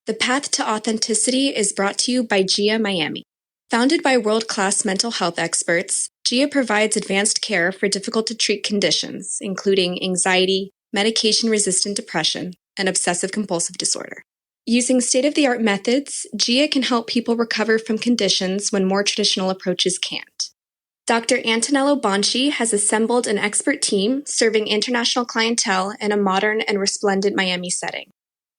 The Path to Authenticity is brought to you by GIA Miami. Founded by world-class mental health experts, GIA provides advanced care for difficult-to-treat conditions, including anxiety, medication-resistant depression, and obsessive-compulsive disorder. Using state-of-the-art methods, GIA can help people recover from conditions when more traditional approaches can't. Dr. Antonello Bonci has assembled an expert team serving international clientele in a modern and resplendent Miami setting.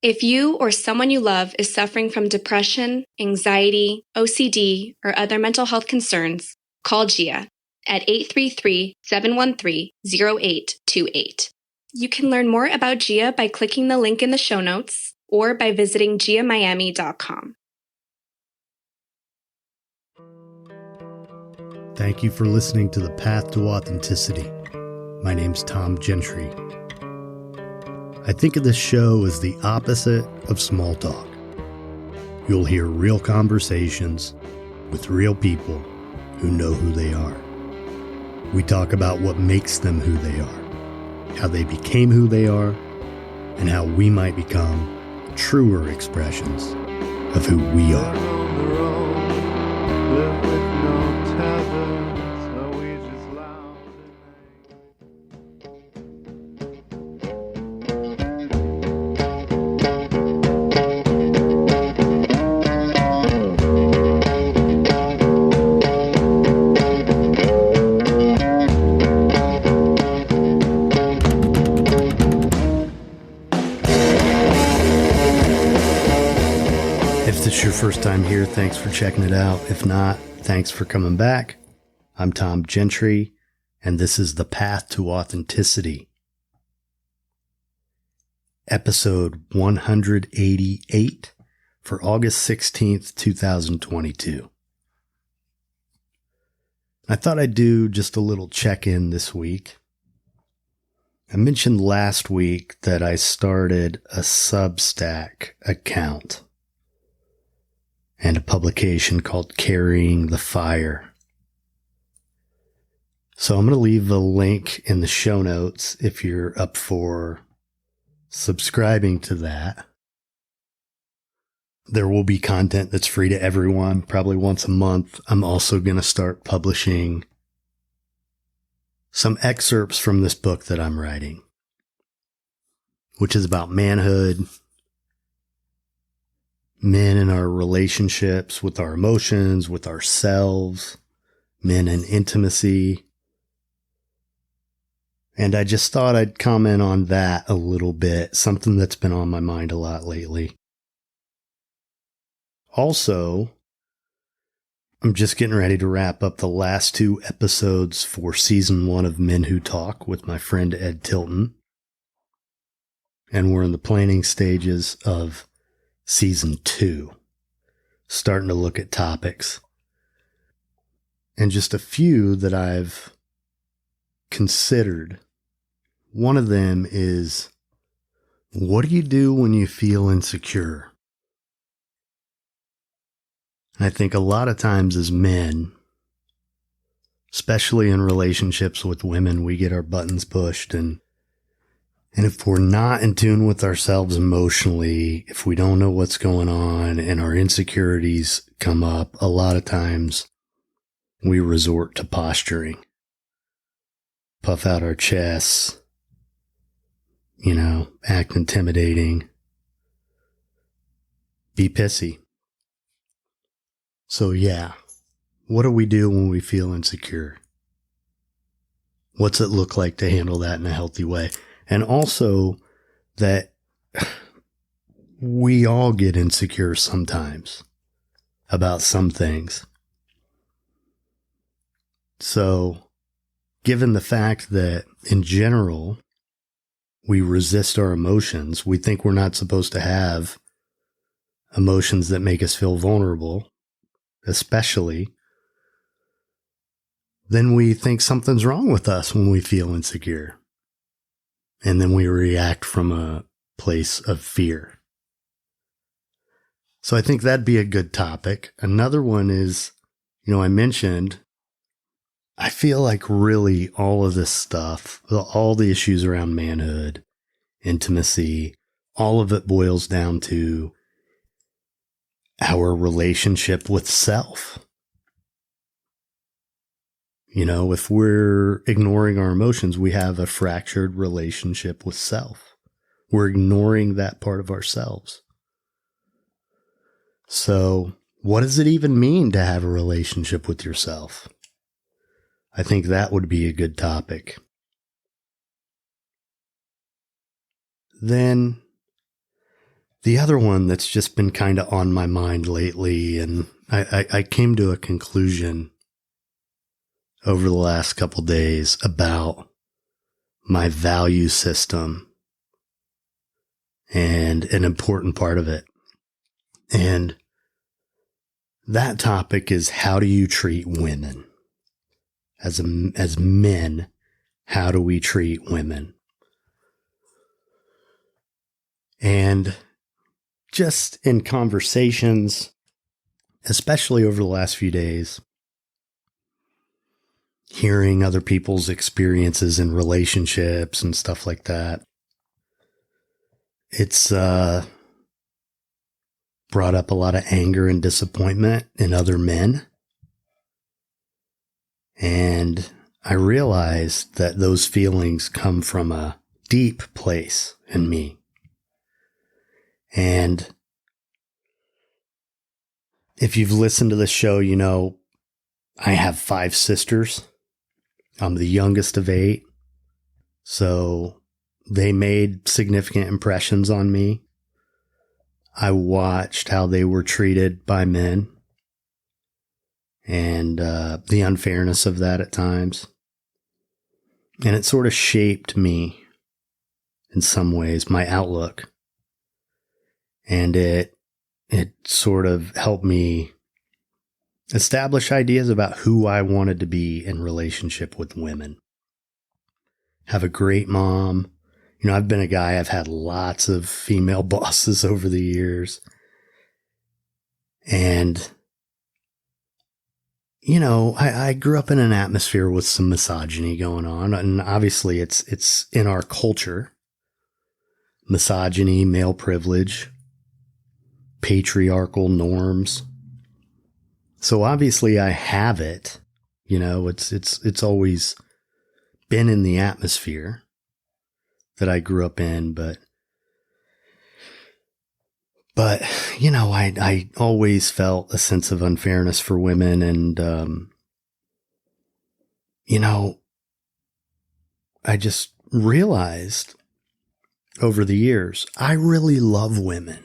If you or someone you love is suffering from depression, anxiety, OCD, or other mental health concerns, call GIA at 833-713-0828. You can learn more about GIA by clicking the link in the show notes or by visiting giamiami.com. Thank you for listening to The Path to Authenticity. My name's Tom Gentry. I think of this show as the opposite of small talk. You'll hear real conversations with real people who know who they are. We talk about what makes them who they are, how they became who they are, and how we might become truer expressions of who we are. Your first time here, thanks for checking it out. If not, thanks for coming back. I'm Tom Gentry, and this is The Path to Authenticity. Episode 188 for August 16th, 2022. I thought I'd do just a little check-in this week. I mentioned last week that I started a Substack account and a publication called Carrying the Fire. So I'm going to leave a link in the show notes if you're up for subscribing to that. There will be content that's free to everyone, probably once a month. I'm also going to start publishing some excerpts from this book that I'm writing, which is about manhood, men in our relationships with our emotions, with ourselves, men in intimacy. And I just thought I'd comment on that a little bit, something that's been on my mind a lot lately. Also, I'm just getting ready to wrap up the last 2 episodes for season 1 of Men Who Talk with my friend Ed Tilton. And we're in the planning stages of season 2, starting to look at topics. And just a few that I've considered. One of them is, what do you do when you feel insecure? And I think a lot of times as men, especially in relationships with women, we get our buttons pushed, and if we're not in tune with ourselves emotionally, if we don't know what's going on and our insecurities come up, a lot of times we resort to posturing. Puff out our chests, act intimidating, be pissy. So yeah, what do we do when we feel insecure? What's it look like to handle that in a healthy way? And also that we all get insecure sometimes about some things. So given the fact that in general, we resist our emotions, we think we're not supposed to have emotions that make us feel vulnerable, especially, then we think something's wrong with us when we feel insecure. And then we react from a place of fear. So I think that'd be a good topic. Another one is, I mentioned, I feel like really all of this stuff, all the issues around manhood, intimacy, all of it boils down to our relationship with self. You know, if we're ignoring our emotions, we have a fractured relationship with self. We're ignoring that part of ourselves. So, what does it even mean to have a relationship with yourself? I think that would be a good topic. Then, the other one that's just been kind of on my mind lately, and I came to a conclusion over the last couple days about my value system and an important part of it. And that topic is, how do you treat women? As men, how do we treat women? And just in conversations, especially over the last few days, hearing other people's experiences in relationships and stuff like that, it's brought up a lot of anger and disappointment in other men. And I realized that those feelings come from a deep place in me. And if you've listened to this show, you know I have 5 sisters. I'm the youngest of 8. So they made significant impressions on me. I watched how they were treated by men and the unfairness of that at times. And it sort of shaped me in some ways, my outlook. And it sort of helped me establish ideas about who I wanted to be in relationship with women. Have a great mom. You know, I've been a guy, I've had lots of female bosses over the years. And, you know, I grew up in an atmosphere with some misogyny going on. And obviously it's in our culture. Misogyny, male privilege, patriarchal norms. So obviously I have it. You know, it's always been in the atmosphere that I grew up in, but you know, I always felt a sense of unfairness for women. And you know, I just realized over the years, I really love women.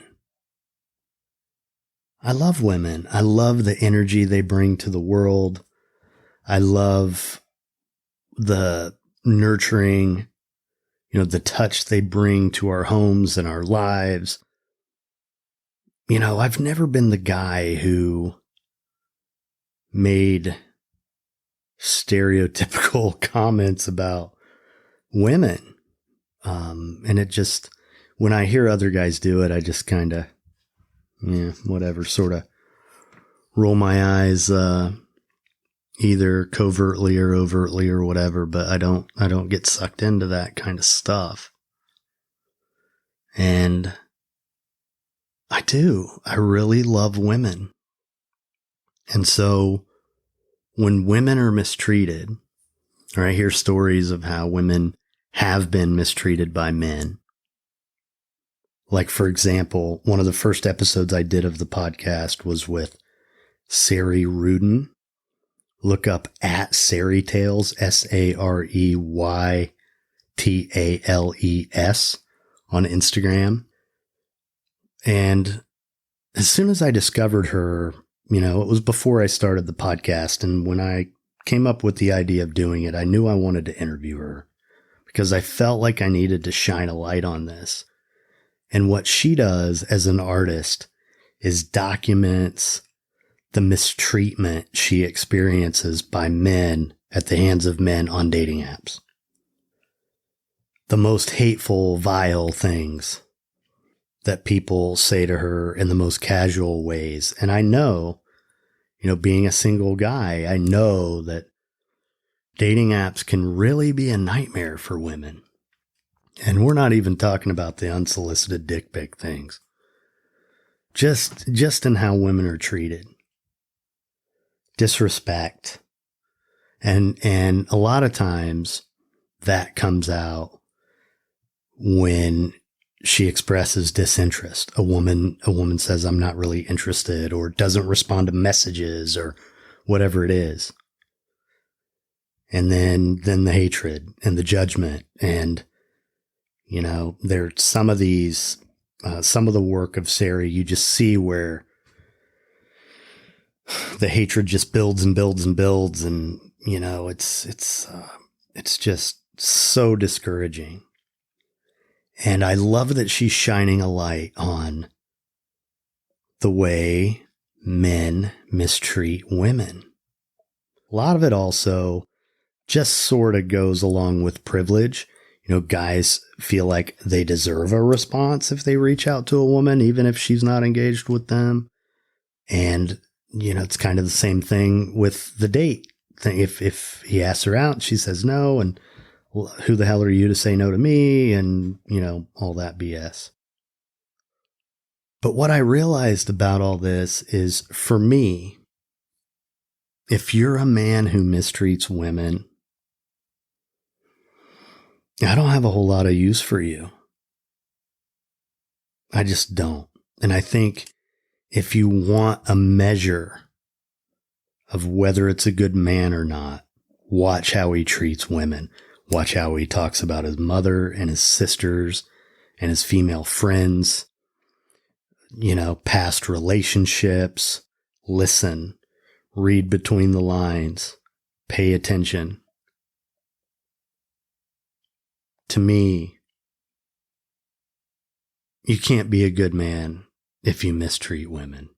I love women. I love the energy they bring to the world. I love the nurturing, you know, the touch they bring to our homes and our lives. You know, I've never been the guy who made stereotypical comments about women. And it just, when I hear other guys do it, I just kind of, whatever, sort of roll my eyes, either covertly or overtly or whatever, but I don't get sucked into that kind of stuff. And I really love women. And so when women are mistreated, or I hear stories of how women have been mistreated by men. Like, for example, one of the first episodes I did of the podcast was with Sari Rudin. Look up at Sari Tales, SAREYTALES on Instagram. And as soon as I discovered her, you know, it was before I started the podcast. And when I came up with the idea of doing it, I knew I wanted to interview her because I felt like I needed to shine a light on this. And what she does as an artist is documents the mistreatment she experiences by men at the hands of men on dating apps. The most hateful, vile things that people say to her in the most casual ways. And I know, you know, being a single guy, I know that dating apps can really be a nightmare for women. And we're not even talking about the unsolicited dick pic things. just in how women are treated. Disrespect. And a lot of times that comes out when she expresses disinterest. A woman says, I'm not really interested, or doesn't respond to messages, or whatever it is. And then the hatred and the judgment. And, you know, there's some of these, some of the work of Sari, you just see where the hatred just builds and builds and builds. And, you know, it's just so discouraging. And I love that she's shining a light on the way men mistreat women. A lot of it also just sort of goes along with privilege. You know, guys feel like they deserve a response if they reach out to a woman, even if she's not engaged with them. And, you know, it's kind of the same thing with the date thing. If he asks her out, she says no, and well, who the hell are you to say no to me? And, you know, all that BS. But what I realized about all this is, for me, if you're a man who mistreats women, I don't have a whole lot of use for you. I just don't. And I think if you want a measure of whether it's a good man or not, watch how he treats women. Watch how he talks about his mother and his sisters and his female friends, you know, past relationships. Listen, read between the lines, pay attention. To me, you can't be a good man if you mistreat women.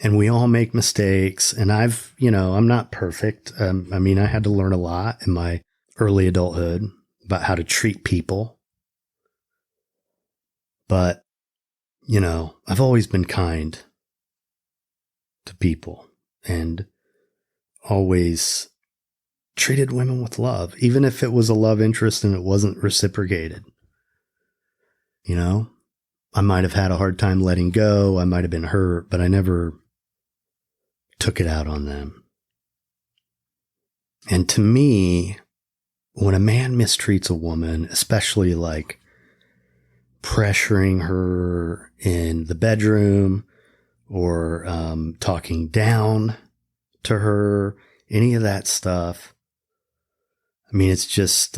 And we all make mistakes. And I'm not perfect. I mean, I had to learn a lot in my early adulthood about how to treat people. But, you know, I've always been kind to people and always treated women with love, even if it was a love interest and it wasn't reciprocated. You know, I might have had a hard time letting go. I might have been hurt, but I never took it out on them. And to me, when a man mistreats a woman, especially like pressuring her in the bedroom or talking down to her, any of that stuff, I mean, it's just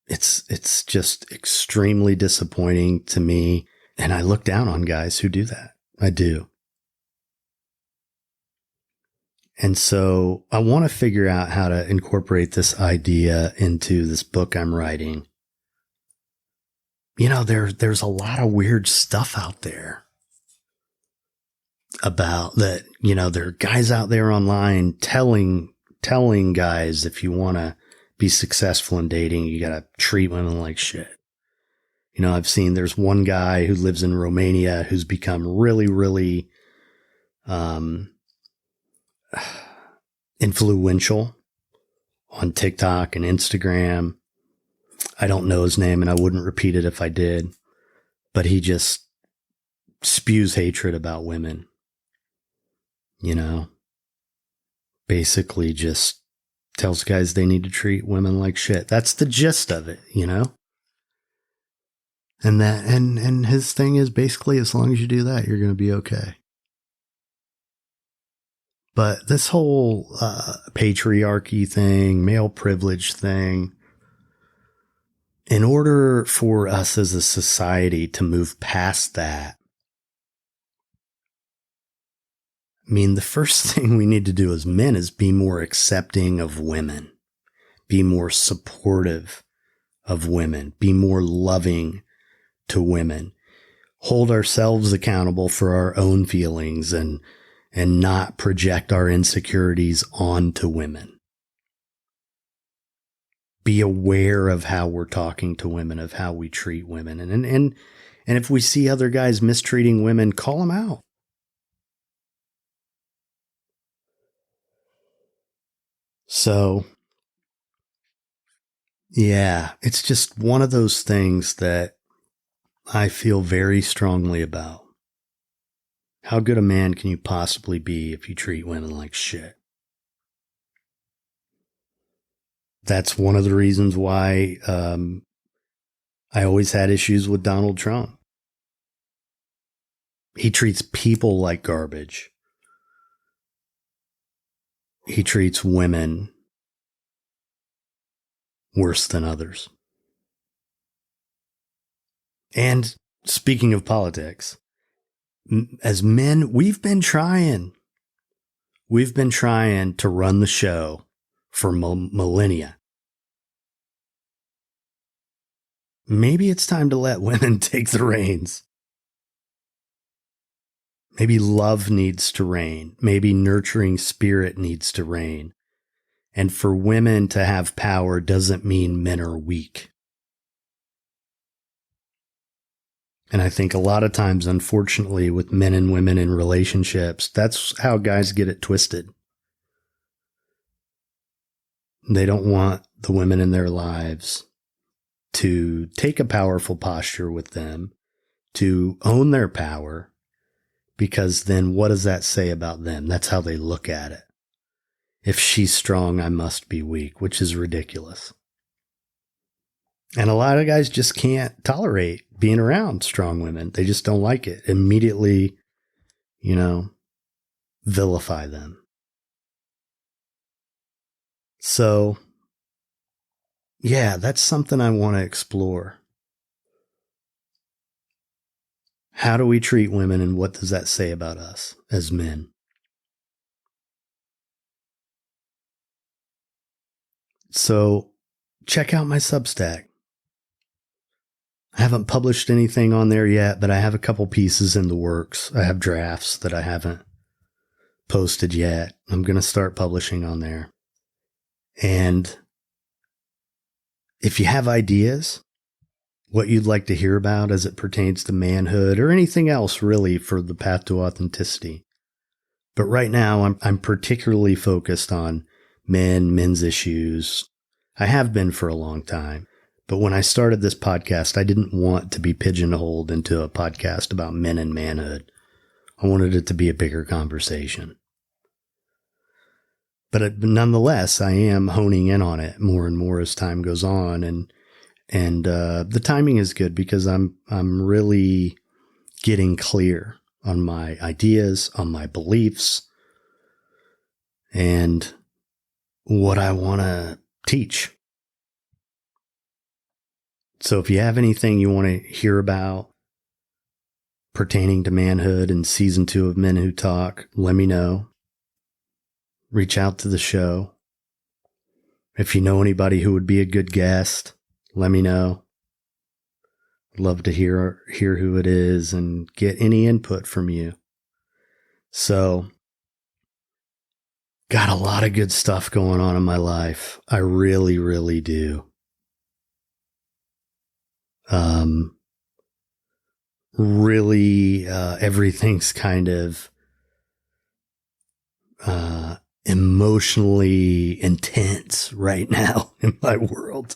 it's just extremely disappointing to me. And I look down on guys who do that. I do. And so I want to figure out how to incorporate this idea into this book I'm writing. You know, there's a lot of weird stuff out there about that. You know, there are guys out there online telling guys, if you want to be successful in dating, you got to treat women like shit. You know, I've seen there's one guy who lives in Romania who's become really, really influential on TikTok and Instagram. I don't know his name and I wouldn't repeat it if I did, but he just spews hatred about women. You know, basically just tells guys they need to treat women like shit. That's the gist of it, you know? And that, and his thing is basically, as long as you do that, you're going to be okay. But this whole patriarchy thing, male privilege thing, in order for us as a society to move past that, I mean, the first thing we need to do as men is be more accepting of women, be more supportive of women, be more loving to women, hold ourselves accountable for our own feelings and not project our insecurities onto women. Be aware of how we're talking to women, of how we treat women. And if we see other guys mistreating women, call them out. So, yeah, it's just one of those things that I feel very strongly about. How good a man can you possibly be if you treat women like shit? That's one of the reasons why I always had issues with Donald Trump. He treats people like garbage. He treats women worse than others. And speaking of politics, as men, we've been trying to run the show for millennia. Maybe it's time to let women take the reins. Maybe love needs to reign. Maybe nurturing spirit needs to reign. And for women to have power doesn't mean men are weak. And I think a lot of times, unfortunately, with men and women in relationships, that's how guys get it twisted. They don't want the women in their lives to take a powerful posture with them, to own their power, because then what does that say about them? That's how they look at it. If she's strong, I must be weak, which is ridiculous. And a lot of guys just can't tolerate being around strong women. They just don't like it. Immediately, vilify them. So, yeah, that's something I want to explore. How do we treat women, and what does that say about us as men? So, check out my Substack. I haven't published anything on there yet, but I have a couple pieces in the works. I have drafts that I haven't posted yet. I'm going to start publishing on there. And if you have ideas, what you'd like to hear about as it pertains to manhood or anything else really for the path to authenticity. But right now I'm particularly focused on men's issues. I have been for a long time. But when I started this podcast, I didn't want to be pigeonholed into a podcast about men and manhood. I wanted it to be a bigger conversation. But nonetheless, I am honing in on it more and more as time goes on. And the timing is good because I'm really getting clear on my ideas, on my beliefs, and what I want to teach. So if you have anything you want to hear about pertaining to manhood in season 2 of Men Who Talk, let me know. Reach out to the show. If you know anybody who would be a good guest, let me know. I'd love to hear who it is and get any input from you. So, got a lot of good stuff going on in my life. I really, really do. Everything's kind of emotionally intense right now in my world.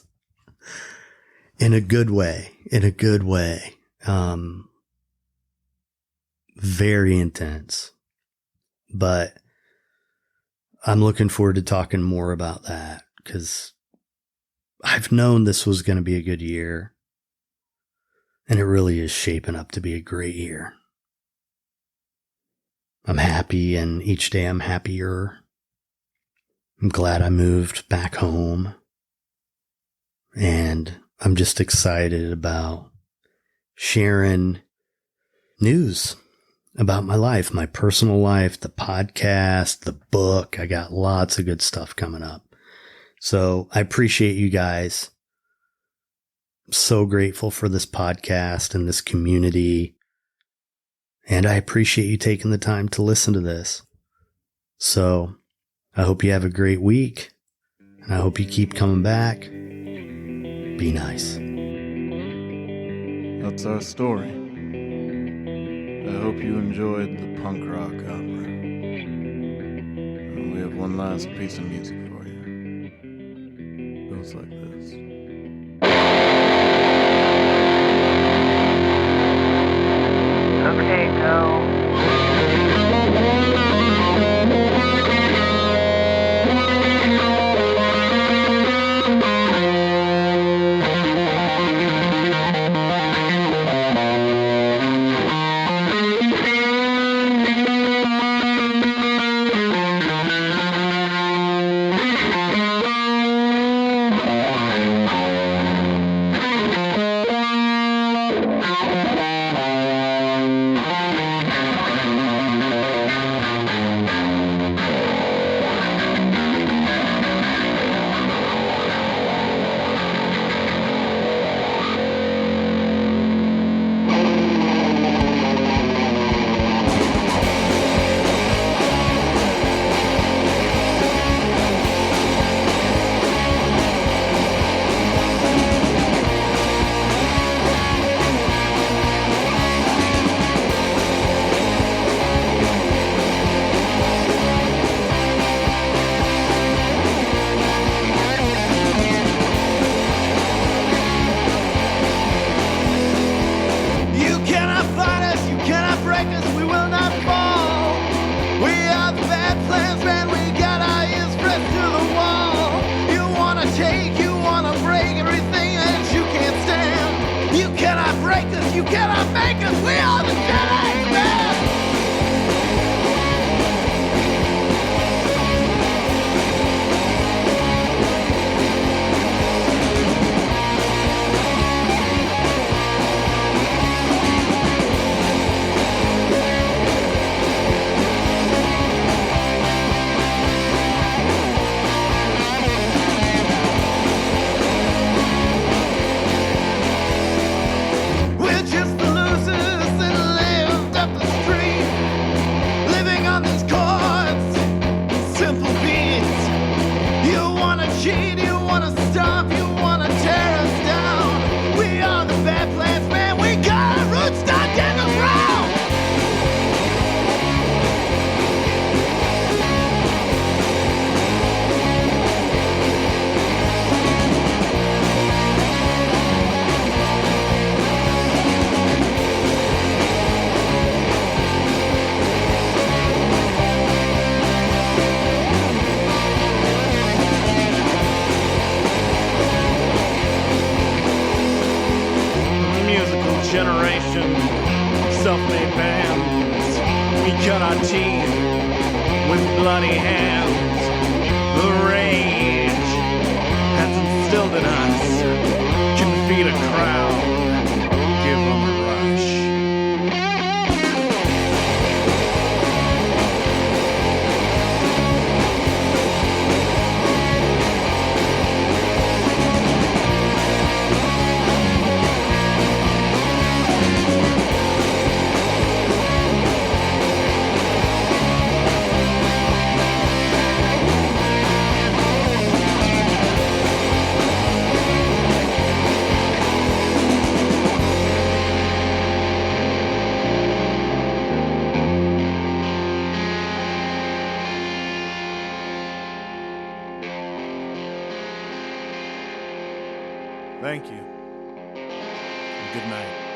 In a good way. Very intense. But I'm looking forward to talking more about that because I've known this was going to be a good year. And it really is shaping up to be a great year. I'm happy, and each day I'm happier. I'm glad I moved back home. And I'm just excited about sharing news about my life, my personal life, the podcast, the book. I got lots of good stuff coming up. So I appreciate you guys. So grateful for this podcast and this community. And I appreciate you taking the time to listen to this. So I hope you have a great week. And I hope you keep coming back. Be nice. That's our story. I hope you enjoyed the punk rock opera. And we have one last piece of music for you. It goes like this. You cannot make us. We are the Jedi Man. We're just the losers that lived up the street, living on these chords, simple beats. You wanna cheat, you wanna stop, you wanna tear us down. We are the bad plants, man. We got our roots stuck in the ground. Musical generation, self-made bands. We cut our teeth with bloody hands. The rage has instilled in us. Can feed a crowd, give them a rush. Thank you. And good night.